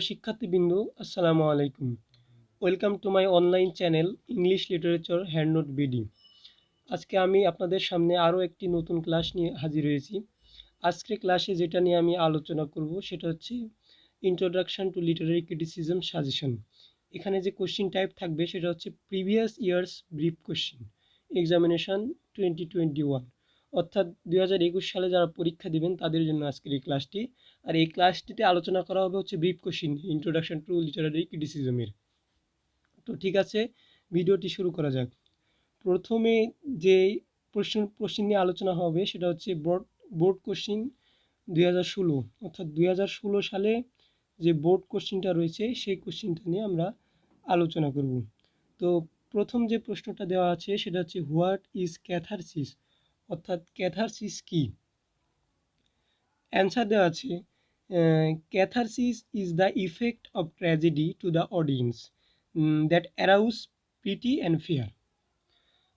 প্রিয় শিক্ষার্থীবৃন্দ, আসসালামু আলাইকুম। Welcome to my online channel English literature hand note BD. আজকে আমি আপনাদের সামনে আরও একটি নতুন ক্লাস নিয়ে হাজির হয়েছি। আজকের ক্লাসে যেটা নিয়ে আমি আলোচনা করব সেটা হচ্ছে introduction to Literary criticism suggestion. এখানে যে কোশ্চিন টাইপ থাকবে সেটা হচ্ছে previous years brief question examination 2021, অর্থাৎ 2021 সালে যারা পরীক্ষা দিবেন তাদের জন্য আজকের এই ক্লাসটি। আর এই ক্লাসটিতে আলোচনা করা হবে হচ্ছে brief question introduction to literary ক্রিটিসিজমের। তো ঠিক আছে, ভিডিওটি শুরু করা যাক। প্রথমে যে প্রশ্ন নিয়ে আলোচনা হবে সেটা হচ্ছে বোর্ড কোশ্চিন 2016, অর্থাৎ 2016 সালে যে বোর্ড কোশ্চিনটা রয়েছে সেই কোশ্চিনটা নিয়ে আমরা আলোচনা করব। তো প্রথম যে প্রশ্নটা দেওয়া আছে সেটা হচ্ছে হোয়াট ইজ ক্যাথারসিস, অর্থাৎ ক্যাথারসিস কি। অ্যান্সার দেওয়া আছে catharsis is the effect of tragedy to the audience that arouse pity and fear.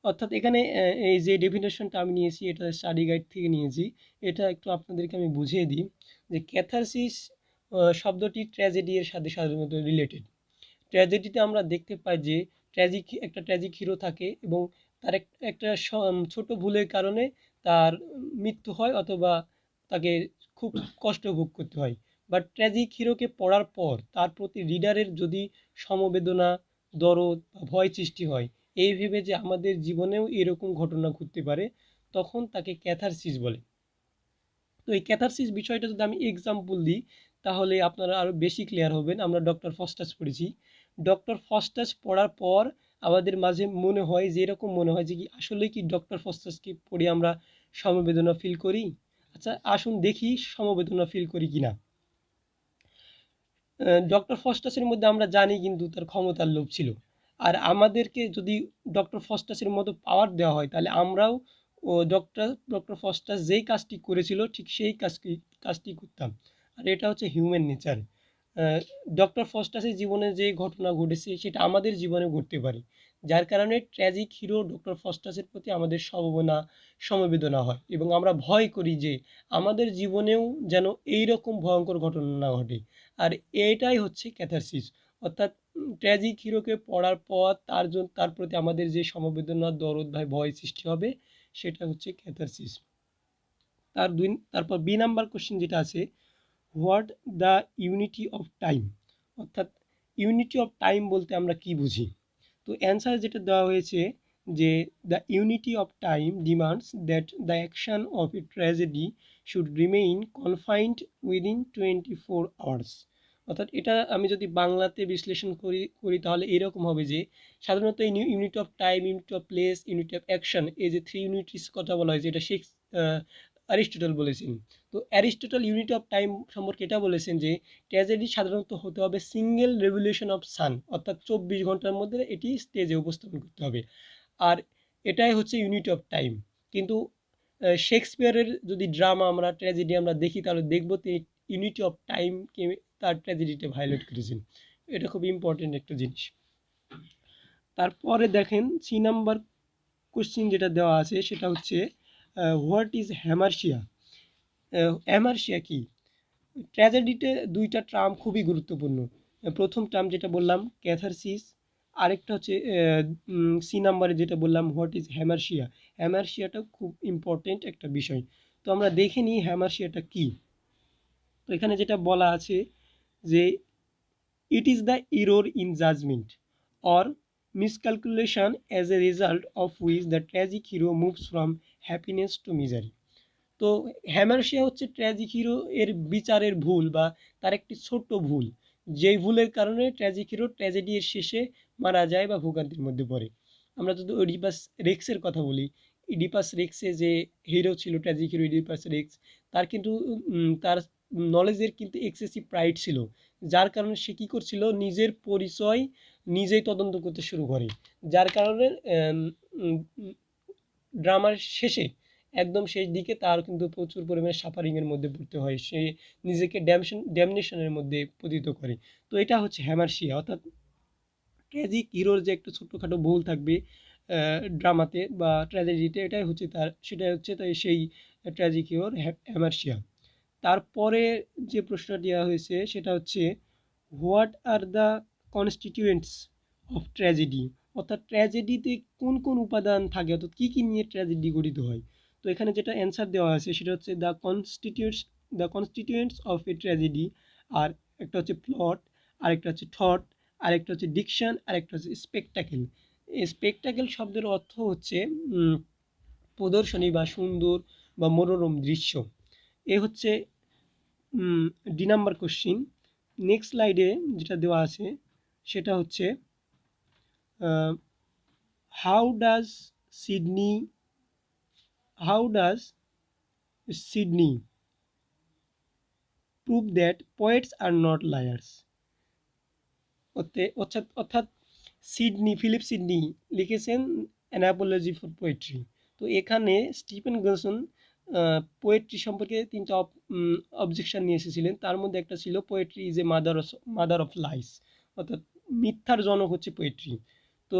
অর্থাৎ এখানে এই যে ডেফিনেশনটা আমি নিয়েছি এটা স্টাডি গাইড থেকে নিয়েছি। এটা একটু আপনাদেরকে আমি বুঝিয়ে দিই যে ক্যাথারসিস শব্দটি ট্র্যাজেডি এর সাথে সাধারণত রিলেটেড। ট্র্যাজেডিতে আমরা দেখতে পাই যে একটা ট্র্যাজিক হিরো থাকে এবং তার একটা ছোট ভুলের কারণে তার মৃত্যু হয় অথবা তাকে খুব কষ্ট ভোগ করতে হয়। বাট ট্র্যাজিক হিরোকে পড়ার পর তার প্রতি রিডারের যদি সমবেদনা, দরদ বা ভয় সৃষ্টি হয়, এই ভেবে যে আমাদের জীবনেও এরকম ঘটনা ঘটতে পারে, তখন তাকে ক্যাথারসিস বলে। তো এই ক্যাথারসিস বিষয়টা যদি আমি এক্সাম্পল দিই তাহলে আপনারা আরও বেশি ক্লিয়ার হবেন। আমরা ডক্টর ফস্টাস পড়েছি। ডক্টর ফস্টাস পড়ার পর আমাদের মাঝে মনে হয় যে এরকম মনে হয় যে কি আসলে কি ডক্টর ফস্টাসকে পড়ে আমরা সমবেদনা ফিল করি। আচ্ছা আসুন দেখি সমবেদনা ফিল করি কিনা। ডক্টর ফস্টাসের মধ্যে আমরা জানি কিন্তু তার ক্ষমতার লোভ ছিল। আর আমাদেরকে যদি ডক্টর ফস্টাসের মতো পাওয়ার দেওয়া হয় তাহলে আমরাও ডক্টর ফস্টাস যেই কাজটি করেছিল ঠিক সেই কাজটি করতাম। আর এটা হচ্ছে হিউম্যান নেচার। ডক্টর ফস্টাসের জীবনে যে ঘটনা ঘটেছে সেটা আমাদের জীবনে ঘটতে পারে, যার কারণে ট্র্যাজিক হিরো ডক্টর ফস্টাসের প্রতি আমাদের সমবেদনা হয় এবং আমরা ভয় করি যে আমাদের জীবনেও যেন এইরকম ভয়ঙ্কর ঘটনা না ঘটে। আর এটাই হচ্ছে ক্যাথারসিস, অর্থাৎ ট্র্যাজিক হিরোকে পড়ার পর তার প্রতি আমাদের যে সমবেদনা, দরদ বা ভয় সৃষ্টি হবে, সেটা হচ্ছে ক্যাথারসিস। তারপর বি নাম্বার কোশ্চেন যেটা আছে, what the unity of time, অর্থাৎ ইউনিটি অফ টাইম বলতে আমরা কি বুঝি। তো অ্যান্সার যেটা দেওয়া হয়েছে যে the unity of time demands that the action of a tragedy should remain confined within 24 hours. অর্থাৎ এটা আমি যদি বাংলাতে বিশ্লেষণ করি তাহলে এরকম হবে যে সাধারণত এই unit of time, unit of place, unit of action, এই যে 3 ইউনিটিস কথা বলা হয়েছে এটা অ্যারিস্টটল বলেছেন। তো অ্যারিস্টটল ইউনিট অফ টাইম সম্পর্কে এটা বলেছেন যে ট্র্যাজেডি সাধারণত হতে হবে সিঙ্গেল রেভলিউশন অফ সান, অর্থাৎ 24 ঘন্টার মধ্যে এটি স্টেজে উপস্থাপন করতে হবে। আর এটাই হচ্ছে ইউনিট অফ টাইম। কিন্তু শেক্সপিয়ারের যদি ড্রামা আমরা ট্র্যাজেডি আমরা দেখি তাহলে দেখবো তিনি ইউনিটি অফ টাইমকে তার ট্র্যাজেডিতে ভায়োলেট করেছেন। এটা খুব ইম্পর্টেন্ট একটা জিনিস। তারপরে দেখেন সি নাম্বার কোশ্চিন যেটা দেওয়া আছে সেটা হচ্ছে হোয়াট ইজ হ্যামারশিয়া। হ্যামারশিয়া কি। ট্র্যাজেডিতে দুইটা টার্ম খুবই গুরুত্বপূর্ণ। প্রথম টার্ম যেটা বললাম ক্যাথারসিস, আরেকটা হচ্ছে সি নাম্বারে যেটা বললাম হোয়াট ইজ হ্যামারশিয়া। হ্যামারশিয়াটাও খুব ইম্পর্টেন্ট একটা বিষয়। তো আমরা দেখে নিই হ্যামারশিয়াটা কি। তো এখানে যেটা বলা আছে যে it is the error in judgment or miscalculation as a result of which the tragic hero moves from happiness to misery. তো হ্যামারশিয়া হচ্ছে ট্র্যাজিক হিরো এর বিচারের ভুল বা তার একটি ছোট্ট ভুল, যেই ভুলের কারণে ট্র্যাজিক হিরো ট্র্যাজেডি এর শেষে মারা যায় বা ভোগান্তির মধ্যে পড়ে। আমরা যদি ওডিপাস রেক্সের কথা বলি, ইডিপাস রেক্সে যে হিরো ছিল ট্র্যাজিক হিরো ইডিপাস রেক্স, তার কিন্তু তার নলেজের কিন্তু এক্সেসিভ প্রাইড ছিল, যার কারণে সে কী করছিল নিজের পরিচয় নিজেই তদন্ত করতে শুরু করে, যার কারণে ড্রামার শেষে একদম শেষ দিকে তার কিন্তু প্রচুর পরিমাণে সাফারিংয়ের মধ্যে পড়তে হয়, সে নিজেকে ড্যামনেশনের মধ্যে পতিত করে। তো এটা হচ্ছে হ্যামারশিয়া, অর্থাৎ ট্র্যাজিক হিরোর যে একটা ছোট্টখাটো ভুল থাকবে ড্রামাতে বা ট্র্যাজেডিতে, সেটাই হচ্ছে তাই সেই ট্র্যাজিক হিরোর হ্যামারশিয়া। তারপরে যে প্রশ্নটা দেওয়া হয়েছে সেটা হচ্ছে what are the constituents of tragedy, অর্থাৎ ট্র্যাজেডিতে কোন কোন উপাদান থাকে, অর্থাৎ কী কী নিয়ে ট্র্যাজেডি গঠিত হয়। তো এখানে যেটা অ্যান্সার দেওয়া আছে সেটা হচ্ছে the constituents of a tragedy. আর একটা হচ্ছে প্লট, আরেকটা হচ্ছে থট, আরেকটা হচ্ছে ডিকশন, আরেকটা হচ্ছে স্পেকটাকেল। এই স্পেকটাকেল শব্দের অর্থ হচ্ছে প্রদর্শনী বা সুন্দর বা মনোরম দৃশ্য। এ হচ্ছে ডি নাম্বার কোশ্চিন। নেক্সট স্লাইডে যেটা দেওয়া আছে সেটা হচ্ছে how does Sidney how does Sidney prove that poets are not liars. অর্থাৎ ফিলিপ সিডনি লিখেছেন অ্যানাপোলজি ফর পোয়েট্রি। তো এখানে স্টিফেন গলসন পোয়েট্রি সম্পর্কে তিনটা অবজেকশন নিয়ে এসেছিলেন। তার মধ্যে একটা ছিল poetry is a mother of lies, অর্থাৎ মিথ্যার জনক হচ্ছে পোয়েট্রি। তো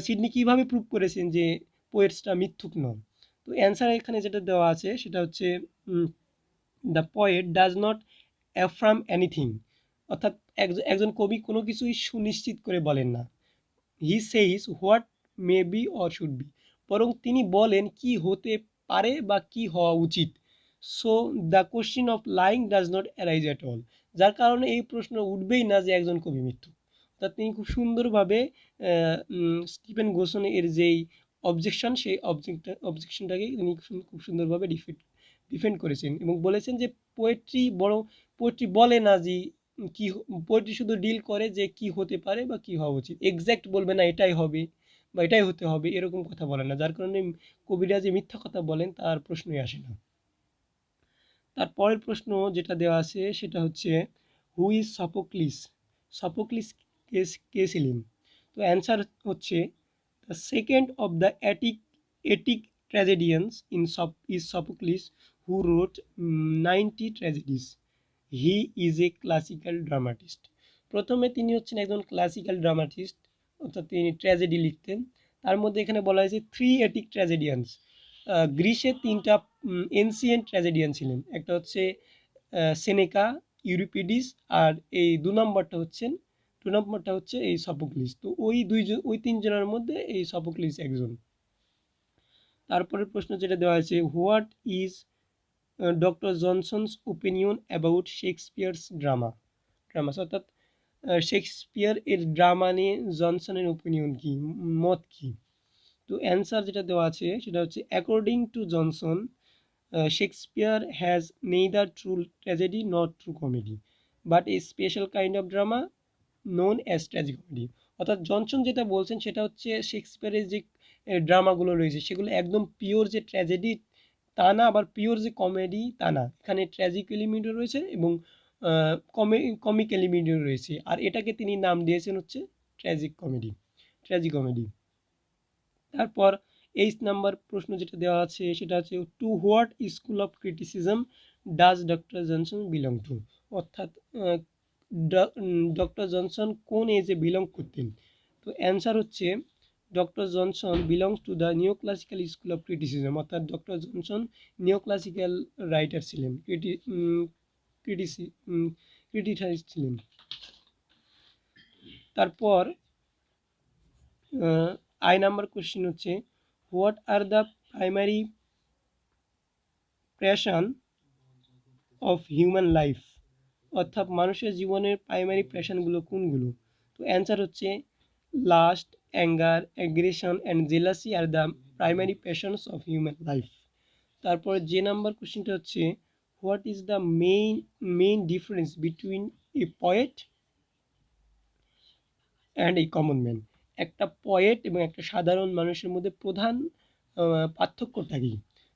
সিডনি কিভাবে প্রুভ করেছেন যে পোয়েটসটা মিথ্যুক নন। তো অ্যান্সার এখানে যেটা দেওয়া আছে সেটা হচ্ছে the poet does not affirm anything, অর্থাৎ একজন কবি কোনো কিছুই সুনিশ্চিত করে বলেন না। হি says what may be or should be, বরং তিনি বলেন কি হতে পারে বা কি হওয়া উচিত। So the question of lying does not arise at all, যার কারণে এই প্রশ্ন উঠবেই না যে একজন কবি মিথ্যুক। অর্থাৎ তিনি খুব সুন্দরভাবে স্টিফেন গোসনের যেই অবজেকশন সেই অবজেকশনটাকে তিনি খুব সুন্দরভাবে ডিফেন্ড করেছেন এবং বলেছেন যে পোয়েট্রি বলে না যে কি, পোয়েট্রি শুধু ডিল করে যে কি হতে পারে বা কি হওয়া উচিত, এক্স্যাক্ট বলবে না এটাই হবে বা এটাই হতে হবে, এরকম কথা বলে না, যার কারণে কবিরা যে মিথ্যা কথা বলেন তার প্রশ্নই আসে না। তার পরের প্রশ্ন যেটা দেওয়া আছে সেটা হচ্ছে হু ইজ সফোক্লিস, সফোক্লিস কে ছিলেন। তো অ্যান্সার হচ্ছে the second of the Attic tragedians is Sophocles who wrote 90 tragedies. He is a classical dramatist. প্রথমে তিনি হচ্ছেন একজন ক্লাসিক্যাল ড্রামাটিস্ট, অর্থাৎ তিনি ট্র্যাজেডি লিখতেন। তার মধ্যে এখানে বলা হয়েছে থ্রি এটিক ট্র্যাজেডিয়ানস। গ্রিসের তিনটা এনসিয়েন্ট ট্র্যাজেডিয়ান ছিলেন, একটা হচ্ছে সেনেকা, ইউরিপিডিস, আর এই দু নম্বরটা হচ্ছে এই সফোক্লিস। তো ওই তিনজনের মধ্যে এই সফোক্লিস একজন। তারপরের প্রশ্ন যেটা দেওয়া আছে what is doctor Johnson's opinion about Shakespeare's dramas, অর্থাৎ শেক্সপিয়ার এর ড্রামা নিয়ে জনসনের ওপিনিয়ন কি, মত কি। তো অ্যান্সার যেটা দেওয়া আছে সেটা হচ্ছে according to Johnson Shakespeare has neither true tragedy not true comedy but a special kind of drama known as tragicomedy. অর্থাৎ জনসন যেটা বলছেন সেটা হচ্ছে শেক্সপিয়ারের যে ড্রামাগুলো রয়েছে সেগুলো একদম পিওর যে ট্র্যাজেডি তা না, আবার পিওর যে কমেডি তা না, এখানে ট্র্যাজিক এলিমেন্টও রয়েছে এবং কমিক এলিমেন্টও রয়েছে, আর এটাকে তিনি নাম দিয়েছেন হচ্ছে ট্র্যাজিকমেডি। তারপর 8 নাম্বার প্রশ্ন যেটা দেওয়া আছে সেটা হচ্ছে to what school of criticism does doctor Johnson belong to, অর্থাৎ ডক্টর জনসন কোন এজে বিলং করতেন। তো অ্যান্সার হচ্ছে doctor Johnson belongs to the neoclassical school of criticism, অর্থাৎ doctor Johnson neoclassical writer ছিলেন, ক্রিটিসাইজ ছিলেন। তারপর আই নাম্বার কোশ্চেন হচ্ছে what are the primary passion of human life, অর্থাৎ মানুষের জীবনের প্রাইমারি প্যাশনগুলো কোনগুলো। তো অ্যান্সার হচ্ছে lust, anger, aggression and jealousy R the primary passions of human life. তারপর যে নাম্বার কোশ্চেনটা হচ্ছে what is the main difference between a poet and এই কমন ম্যান, একটা পয়েট এবং একটা সাধারণ মানুষের মধ্যে প্রধান পার্থক্যটা কি।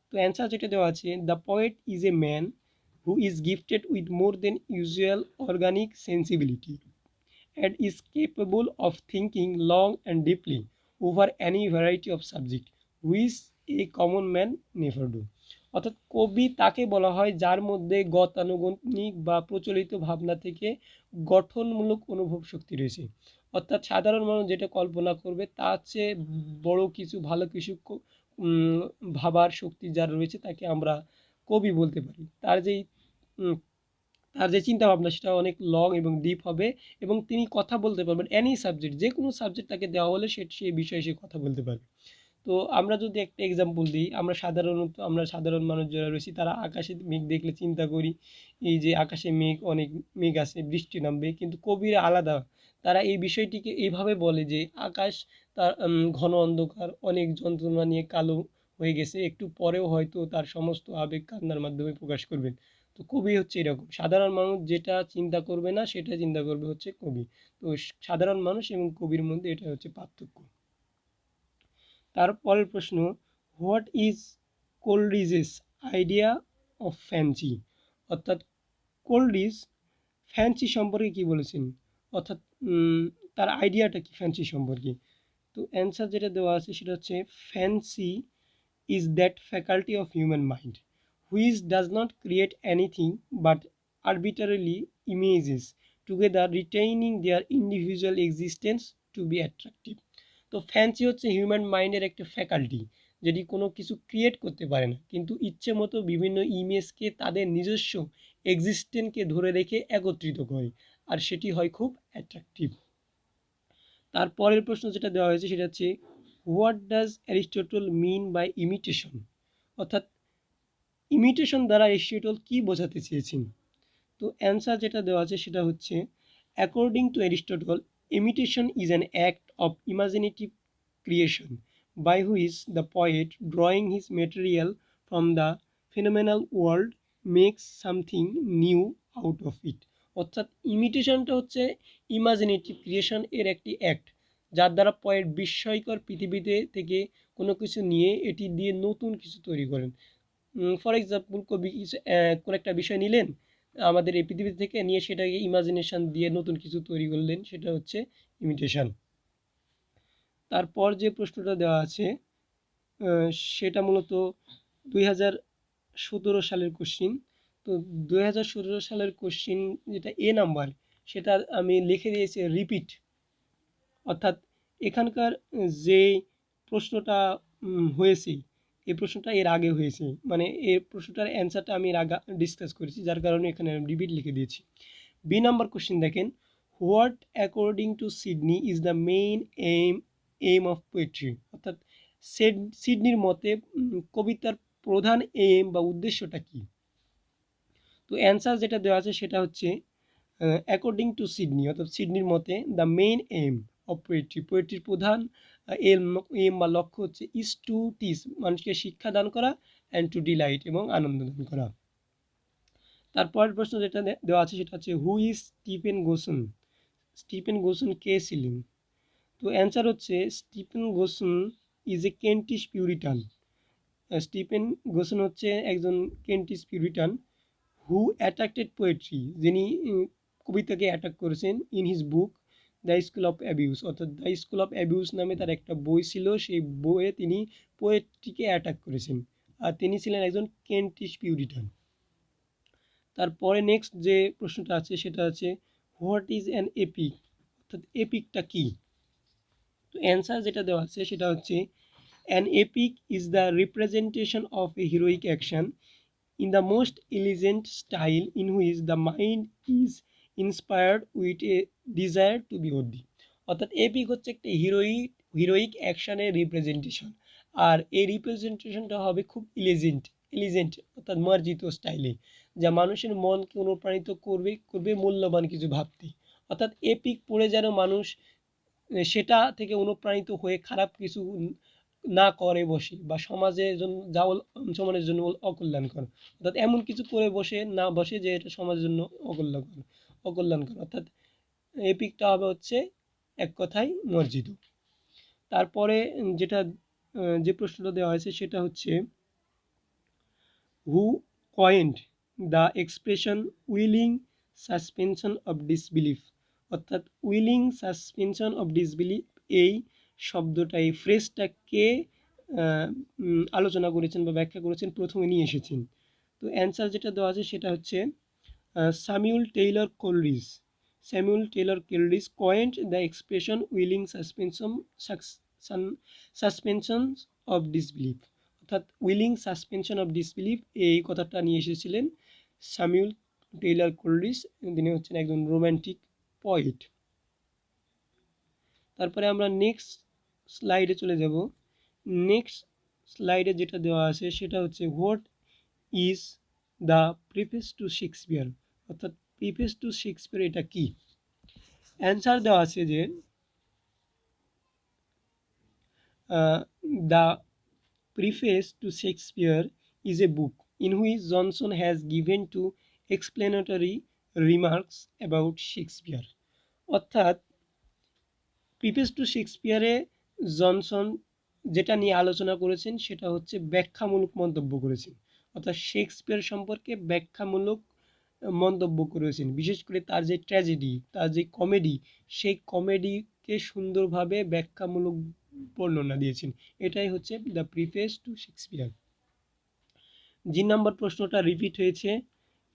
তো অ্যান্সার যেটা দেওয়া আছে the poet is a man who is gifted with more than usual organic sensibility and is capable of thinking long and deeply over any variety of subject which a common man never do। অর্থাৎ কবি তাকে বলা হয় যার মধ্যে গতানুগতিক বা প্রচলিত ভাবনা থেকে গঠনমূলক অনুভব শক্তি রয়েছে। অর্থাৎ সাধারণ মানুষ যেটা কল্পনা করবে তার চেয়ে বড় কিছু ভালো কিছু ভাবার শক্তি যার রয়েছে তাকে আমরা কবি বলতে পারি। তার যেই তার যে চিন্তা ভাবনা সেটা অনেক লং এবং ডিপ হবে, এবং তিনি কথা বলতে পারবেন এনি সাবজেক্ট, যে কোনো সাবজেক্ট তাকে দেওয়া হলে সেই বিষয়ে সে কথা বলতে পারবে। তো আমরা যদি একটা এক্সাম্পল দিই, আমরা সাধারণ মানুষ যারা রয়েছি তারা আকাশে মেঘ দেখলে চিন্তা করি এই যে আকাশে অনেক মেঘ আছে, বৃষ্টি নামবে, কিন্তু কবিরা আলাদা। তারা এই বিষয়টিকে এইভাবে বলে যে আকাশ তার ঘন অন্ধকার, অনেক যন্ত্রণা নিয়ে কালো হয়ে গেছে, একটু পরেও হয়তো তার সমস্ত আবেগ কান্নার মাধ্যমে প্রকাশ করবেন। তো কবি হচ্ছে এরকম, সাধারণ মানুষ যেটা চিন্তা করবে না সেটা চিন্তা করবে হচ্ছে কবি। তো সাধারণ মানুষ এবং কবির মধ্যে এটা হচ্ছে পার্থক্য। তার পরের প্রশ্ন, what is Coleridge's idea of fancy? অর্থাৎ কোলরিজ ফ্যান্সি সম্পর্কে কি বলেছেন, অর্থাৎ তার আইডিয়াটা কি ফ্যান্সি সম্পর্কে? তো অ্যান্সার যেটা দেওয়া আছে সেটা হচ্ছে, fancy is that faculty of human mind which does not create anything but arbitrarily images together, retaining their individual existence to be attractive. তো ফ্যান্সি হচ্ছে হিউম্যান মাইন্ডের একটা ফ্যাকাল্টি, যেটি কোনো কিছু ক্রিয়েট করতে পারে না কিন্তু ইচ্ছে মতো বিভিন্ন ইমেজকে তাদের নিজস্ব এক্সিস্টেন্সকে ধরে রেখে একত্রিত করে, আর সেটি হয় খুব অ্যাট্রাকটিভ। তার পরের প্রশ্ন যেটা দেওয়া হয়েছে সেটা হচ্ছে, what does Aristotle mean by imitation? অর্থাৎ ইমিটেশন দ্বারা অ্যারিস্টটল কি বোঝাতে চেয়েছেন? তো অ্যান্সার যেটা দেওয়া আছে সেটা হচ্ছে, according to Aristotle, imitation is an act of imaginative creation by which the poet, drawing his material from the phenomenal world, makes something new out of it. অর্থাৎ ইমিটেশনটা হচ্ছে ইমাজিনেটিভ ক্রিয়েশন এর একটি অ্যাক্ট, যার দ্বারা পয়েট বিস্ময়কর পৃথিবীতে থেকে কোনো কিছু নিয়ে এটি দিয়ে নতুন কিছু তৈরি করেন। ফর এক্সাম্পল, কবি কোনো একটা বিষয় নিলেন আমাদের এই পৃথিবী থেকে নিয়ে, সেটাকে ইমাজিনেশন দিয়ে নতুন কিছু তৈরি করলেন, সেটা হচ্ছে ইমিটেশন। তারপর যে প্রশ্নটা দেওয়া আছে সেটা মূলত 2017 সালের কোশ্চিন। তো 2017 সালের কোশ্চিন যেটা এ নাম্বার, সেটা আমি লিখে দিয়েছি রিপিট। অর্থাৎ এখানকার যে প্রশ্নটা হয়েছে, এই প্রশ্নটা এর আগে হয়েছে, মানে এই প্রশ্নটার অ্যান্সারটা আমি এর আগে ডিসকাস করেছি, যার কারণে এখানে রিপিট লিখে দিয়েছি। বি নাম্বার কোশ্চিন দেখেন, what according to Sidney is the main aim of poetry? অর্থাৎ সিডনির মতে কবিতার প্রধান এম বা উদ্দেশ্যটা কি? তো অ্যান্সার যেটা দেওয়া আছে সেটা হচ্ছে, অ্যাকর্ডিং টু সিডনি, অর্থাৎ সিডনির মতে দ্য মেইন এম অফ পোয়েট্রির প্রধান এম এম বা লক্ষ্য হচ্ছে ইজ টু টিচ, মানুষকে শিক্ষা দান করা, অ্যান্ড টু ডিলাইট, এবং আনন্দ দান করা। তারপরের প্রশ্ন যেটা দেওয়া আছে সেটা হচ্ছে, who is Stephen Gosson? Stephen Gosson কে ছিলেন? তো অ্যান্সার হচ্ছে, Stephen Gosson is a Kentish Puritan. Stephen Gosson হচ্ছে একজন Kentish Puritan who attracted poetry, যিনি কবিতাকে অ্যাটাক করেছেন in his book the school of abuse. অর্থাৎ দ্য স্কুল অফ অ্যাবিউস নামে তার একটা বই ছিল, সেই বইয়ে তিনি পোয়েট্রিকে অ্যাটাক করেছেন, আর তিনি ছিলেন একজন কেন্টিশ পিউরিটান। তারপরে নেক্সট যে প্রশ্নটা আছে সেটা আছে, হোয়াট ইজ অ্যান এপিক? অর্থাৎ এপিকটা কি? তো অ্যান্সার যেটা দেওয়া আছে সেটা হচ্ছে, an epic is the representation of A heroic action in the most elegant style in which the mind is inspired with a desire to be worthy. অর্থাৎ epic হচ্ছে একটা হিরোইক অ্যাকশনের রিপ্রেজেন্টেশন, আর এই রিপ্রেজেন্টেশনটা হবে খুব এলিজেন্ট অর্থাৎ মার্জিত স্টাইলে, যা মানুষের মনকে অনুপ্রাণিত করবে মূল্যবান কিছু ভাবতে। অর্থাৎ এপিক পড়ে যেন মানুষ সেটা থেকে অনুপ্রাণিত হয়ে খারাপ কিছু না করে বসে, বা সমাজের জন্য সমাজের জন্য অকল্যাণকর, অর্থাৎ এমন কিছু করে বসে যে এটা সমাজের জন্য অকল্যাণকর। অর্থাৎ এপিকটা হবে হচ্ছে এক কথায় মর্জিত। তারপরে যেটা যে প্রশ্নটা দেওয়া হয়েছে সেটা হচ্ছে, who coined the expression willing suspension of disbelief? অর্থাৎ উইলিং সাসপেনশন অফ ডিসবিলিফ এই শব্দটা, এই ফ্রেজটা কে আলোচনা করেছেন বা ব্যাখ্যা করেছেন, প্রথমে নিয়ে এসেছেন? তো অ্যান্সার যেটা দেওয়া আছে সেটা হচ্ছে, Samuel Taylor Coleridge. Samuel Taylor Coleridge কয়েন্ড the expression willing suspension of disbelief. অর্থাৎ উইলিং সাসপেনশন অফ ডিসবিলিফ এই কথাটা নিয়ে এসেছিলেন স্যামুয়েল টেইলর কোলরিজ, তিনি হচ্ছেন একজন রোম্যান্টিক পয়েট। তারপরে আমরা নেক্সট স্লাইডে চলে যাব। নেক্সট স্লাইডে যেটা দেওয়া আছে সেটা হচ্ছে what is the preface to Shakespeare, অর্থাৎ প্রিফেস টু শেক্সপিয়ার এটা কি। অ্যান্সার দেওয়া আছে যে the preface to Shakespeare is a book in which Johnson has given two explanatory remarks about Shakespeare, অর্থাৎ প্রিফেস টু শেক্সপিয়ারে জনসন যেটা নিয়ে আলোচনা করেছেন সেটা হচ্ছে ব্যাখ্যামূলক মন্তব্য করেছেন, অর্থাৎ শেক্সপিয়ার সম্পর্কে ব্যাখ্যামূলক মন্তব্য করেছেন। বিশেষ করে তার যে ট্র্যাজেডি, তার যে কমেডি, সেই কমেডিকে সুন্দরভাবে ব্যাখ্যামূলক বর্ণনা দিয়েছেন। এটাই হচ্ছে the preface to Shakespeare. G number প্রশ্নটা রিপিট হয়েছে।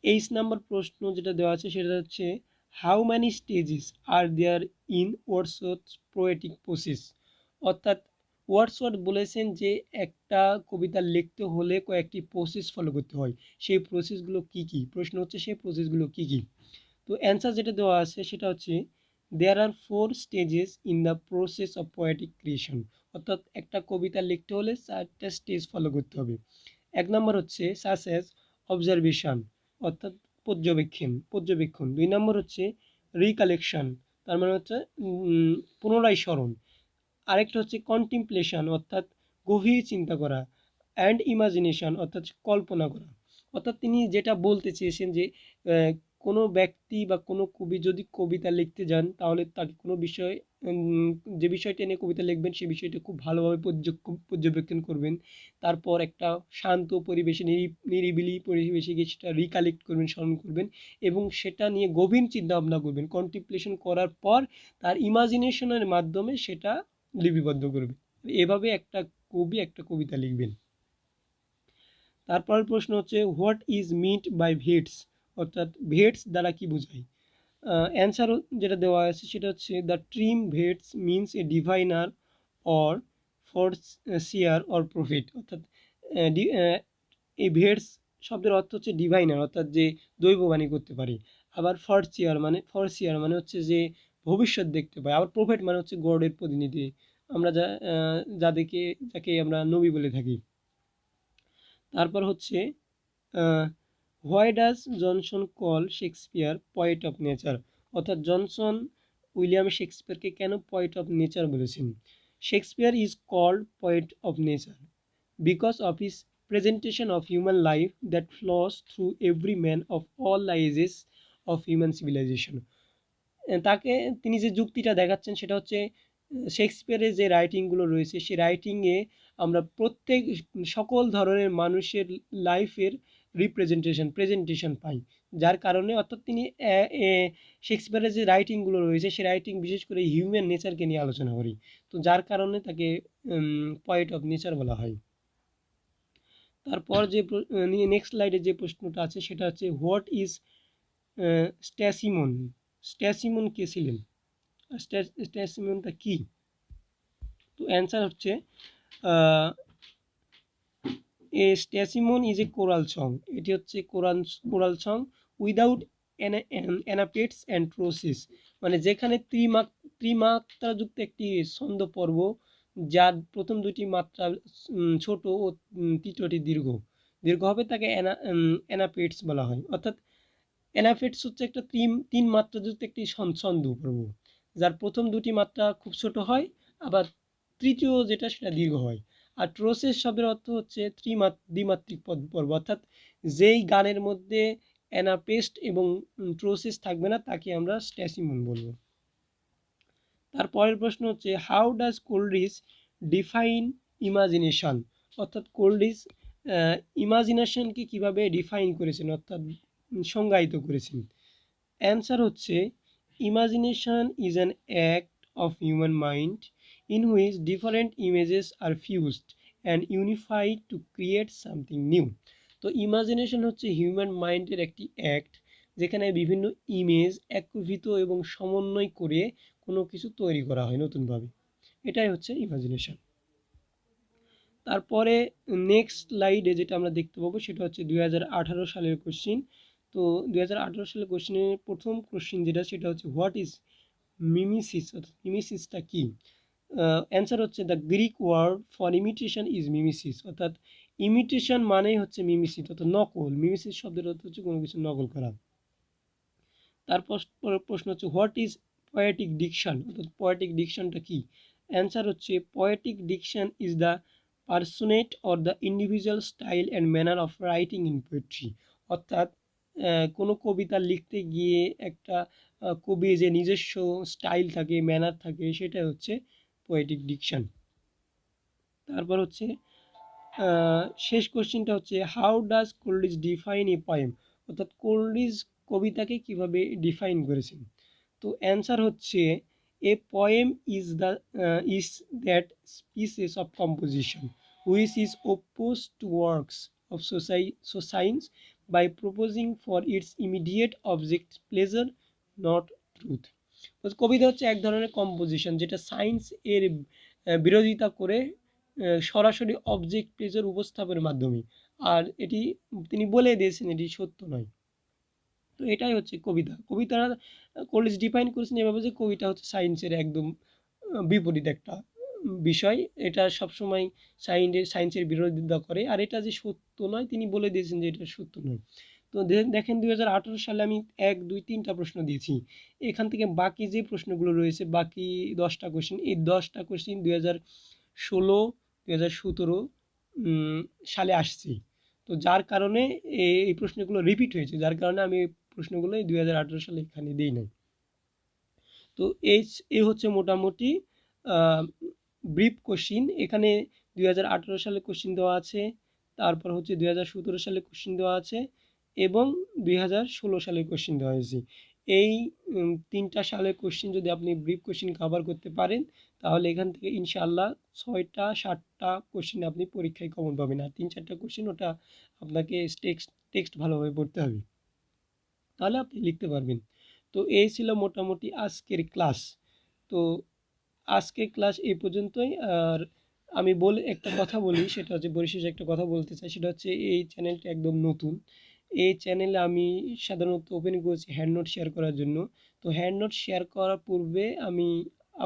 8 নাম্বার প্রশ্ন যেটা দেওয়া আছে সেটা হচ্ছে how many stages are there in Wordsworth poetic process, অর্থাৎ ওয়ার্ডসওয়ার্থ বলেছেন যে একটা কবিতা লিখতে হলে কয়েকটি প্রসেস ফলো করতে হয়, সেই প্রসেসগুলো কি কি, প্রশ্ন হচ্ছে সেই প্রসেসগুলো কি কি। তো অ্যান্সার যেটা দেওয়া আছে সেটা হচ্ছে দেয়ার আর 4 stages in the process of poetic creation, অর্থাৎ একটা কবিতা লিখতে হলে 4টা স্টেজ ফলো করতে হবে। 1 নম্বর হচ্ছে সাস অ্যাজ অবজারভেশন, অর্থাৎ পর্যবেক্ষণ। 2 নম্বর হচ্ছে রিকালেকশন, তার মানে হচ্ছে পুনরায় স্মরণ। আরেকটা হচ্ছে কন্টেমপ্লেশন, অর্থাৎ গভীর চিন্তা করা। অ্যান্ড ইমাজিনেশন, অর্থাৎ কল্পনা করা। অর্থাৎ তিনি যেটা বলতে চেয়েছেন যে কোনো ব্যক্তি বা কোনো কবি যদি কবিতা লিখতে যান তাহলে তাকে কোনো বিষয়, যে বিষয়টা নিয়ে কবিতা লিখবেন সেই বিষয়টা খুব ভালোভাবে পর্যবেক্ষণ করবেন। তারপর একটা শান্ত পরিবেশে নিরিবিলি পরিবেশে গিয়ে সেটা রিকালেক্ট করবেন, স্মরণ করবেন এবং সেটা নিয়ে গভীর চিন্তা ভাবনা করবেন। কন্টেমপ্লেশন করার পর তার ইমাজিনেশনের মাধ্যমে সেটা লিপিবদ্ধ করবেন। এভাবে একটা কবি একটা কবিতা লিখবেন। তারপর প্রশ্ন হচ্ছে what is meant by vates, অর্থাৎ ভেটস দ্বারা কি বোঝায়। অ্যান্সার যেটা দেওয়া আছে সেটা হচ্ছে the term vates means a diviner or foreseer or prophet, অর্থাৎ এই ভেটস শব্দের অর্থ হচ্ছে ডিভাইনার, অর্থাৎ যে দৈববাণী করতে পারে। আবার ফরসিয়ার মানে হচ্ছে যে ভবিষ্যৎ দেখতে পায়। আবার প্রফেট মানে হচ্ছে গডের প্রতিনিধি, আমরা যাকে আমরা নবী বলে থাকি। তারপর হচ্ছে why does Johnson call Shakespeare poet of nature, অর্থাৎ জনসন উইলিয়াম শেক্সপিয়ারকে কেন পয়েট অফ নেচার বলেছেন। Shakespeare is called poet of nature because of his presentation of human life that flows through every man of all the ages of human civilization, তাকে তিনি যে যুক্তিটা দেখাচ্ছেন সেটা হচ্ছে শেক্সপিয়ারের যে রাইটিংগুলো রয়েছে সেই রাইটিংয়ে আমরা সকল ধরনের মানুষের লাইফের প্রেজেন্টেশন পাই। যার কারণে অর্থাৎ তিনি শেক্সপিয়ারের যে রাইটিংগুলো রয়েছে সেই রাইটিং বিশেষ করে হিউম্যান নেচারকে নিয়ে আলোচনা করি, তো যার কারণে তাকে পয়েট অফ নেচার বলা হয়। তারপর যে নেক্সট স্লাইডে যে প্রশ্নটা আছে সেটা হচ্ছে হোয়াট ইজ স্ট্যাসিমন, স্ট্যাসিমন কে ছিলেন, স্ট্যাসিমনটা কি। তো অ্যান্সার হচ্ছে a stasimon is a choral song, এটি হচ্ছে choral song without anapaests and process, মানে যেখানে ত্রিমাত্রাযুক্ত একটি ছন্দ পর্ব যার প্রথম দুটি মাত্রা ছোট ও তৃতীয়টি দীর্ঘ হবে তাকে অ্যানাপেটস বলা হয়। অর্থাৎ অ্যানাপেটস হচ্ছে একটা তিন মাত্রাযুক্ত একটি ছন্দ পর্ব যার প্রথম দুটি মাত্রা খুব ছোট হয়, আবার তৃতীয় যেটা সেটা দীর্ঘ হয়। আর ট্রোসেস শব্দের অর্থ হচ্ছে দ্বিমাত্রিক পর্ব, অর্থাৎ যেই গানের মধ্যে অ্যানাপেস্ট এবং ট্রোসেস থাকবে না তাকে আমরা স্ট্যাসিমন বলবো। তারপরের প্রশ্ন হচ্ছে how does Coleridge define imagination, অর্থাৎ কোলরিজ ইমাজিনেশনকে কিভাবে ডিফাইন করেছেন, অর্থাৎ সংজ্ঞায়িত করেছেন। অ্যান্সার হচ্ছে imagination is an act of human mind in which different images are fused and unified to create something new. তো ইমাজিনেশন হচ্ছে হিউম্যান মাইন্ডের একটি অ্যাক্ট যেখানে বিভিন্ন ইমেজ একীভূত এবং সমন্বয় করে কোনো কিছু তৈরি করা হয় নতুনভাবে, এটাই হচ্ছে ইমাজিনেশন। তারপরে নেক্সট স্লাইডে যেটা আমরা দেখতে পাবো সেটা হচ্ছে 2018 সালের কোশ্চিন। তো তো 2018 সালে কোশ্চেনের প্রথম কোশ্চেন যেটা সেটা হচ্ছে হোয়াট ইজ মিমিসিস, অর্থাৎ মিমিসিসটা কি? অ্যান্সার হচ্ছে the Greek word for imitation is mimesis, অর্থাৎ ইমিটেশন মানেই হচ্ছে মিমিসিস, অর্থাৎ নকল। মিমিসিস শব্দের অর্থ হচ্ছে কোনো কিছু নকল করা। তারপর প্রশ্ন হচ্ছে হোয়াট ইজ পোয়েটিক ডিকশন, অর্থাৎ পোয়েটিক ডিকশনটা কি? অ্যান্সার হচ্ছে poetic diction is the personal or the individual style and manner of writing in poetry, অর্থাৎ কোনো কবিতা লিখতে গিয়ে একটা কবি যে নিজস্ব স্টাইল থাকে, ম্যানার থাকে, সেটা হচ্ছে পোয়েটিক ডিকশন। তারপর হচ্ছে শেষ কোশ্চেনটা হচ্ছে how does Coleridge define a poem, অর্থাৎ কোলরিজ কবিতাকে কিভাবে ডিফাইন করেছেন? তো অ্যান্সার হচ্ছে a poem is that species of composition which is oppose to works of science by proposing for its immediate object pleasure not truth. কবিতা হচ্ছে এক ধরনের কম্পোজিশন যেটা সায়েন্স এর বিরোধিতা করে সরাসরি অবজেক্ট প্লেজার উপস্থাপনের মাধ্যমে, আর এটি তিনি বলে দিয়েছেন এটি সত্য নয়। তো এটাই হচ্ছে কবিতা। কবিতা কোলরিজ ডিফাইন করেছেন এভাবে যে কবিতা হচ্ছে সায়েন্সের একদম বিপরীত একটা বিষয়। এটা সবসময় সায়েন্সের বিরোধিতা করে, আর এটা যে সত্য নয় তিনি বলে দিয়েছেন যে এটা সত্য নয়। তো দেখেন 2018 সালে আমি 1, 2, 3টা প্রশ্ন দিয়েছি। এখান থেকে বাকি যে প্রশ্নগুলো রয়েছে, বাকি 10টা কোশ্চেন, এই 10টা কোশ্চেন 2016, 2017 সালে আসছে। তো যার কারণে এই প্রশ্নগুলো রিপিট হয়েছে, যার কারণে আমি এই প্রশ্নগুলো 2018 সালে এখানে দিই নাই। তো এই হচ্ছে মোটামুটি ব্রিফ কোশ্চিন। এখানে 2018 সালে কোশ্চিন দেওয়া আছে, তারপর হচ্ছে 2017 সালে কোশ্চিন দেওয়া আছে এবং 2016 সালের কোশ্চিন দেওয়া হয়েছে। এই 3টা সালের কোশ্চিন যদি আপনি ব্রিফ কোশ্চিন কভার করতে পারেন তাহলে এখান থেকে ইনশাআল্লাহ 6টা 7টা কোশ্চিন আপনি পরীক্ষায় কমন পাবেন, আর 3-4টা কোশ্চিন ওটা আপনাকে টেক্সট ভালোভাবে পড়তে হবে, তাহলে আপনি লিখতে পারবেন। তো এই ছিল মোটামুটি আজকের ক্লাস। তো আজকের ক্লাস এই পর্যন্তই। আর আমি একটা কথা বলি, সেটা হচ্ছে পরিশেষে একটা কথা বলতে চাই, সেটা হচ্ছে এই চ্যানেলটা একদম নতুন। এই চ্যানেলে আমি সাধারণত ওপেন করেছি হ্যান্ড নোট শেয়ার করার জন্য। তো হ্যান্ড নোট শেয়ার করার পূর্বে আমি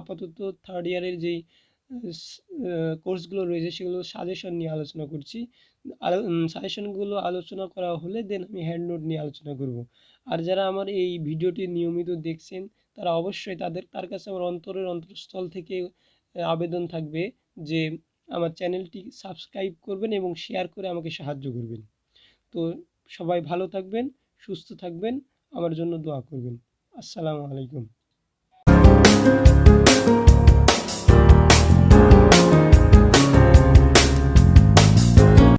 আপাতত 3rd ইয়ারের যেই কোর্সগুলো রয়েছে সেগুলো সাজেশন নিয়ে আলোচনা করছি। সাজেশনগুলো আলোচনা করা হলে দেন আমি হ্যান্ড নোট নিয়ে আলোচনা করব। আর যারা আমার এই ভিডিওটি নিয়মিত দেখছেন তারা অবশ্যই তার কাছে আমার অন্তরস্থল থেকে আবেদন থাকবে যে আমার চ্যানেলটি সাবস্ক্রাইব করবেন এবং শেয়ার করে আমাকে সাহায্য করবেন। তো সবাই ভালো থাকবেন, সুস্থ থাকবেন, আমার জন্য দোয়া করবেন। আসসালামু আলাইকুম।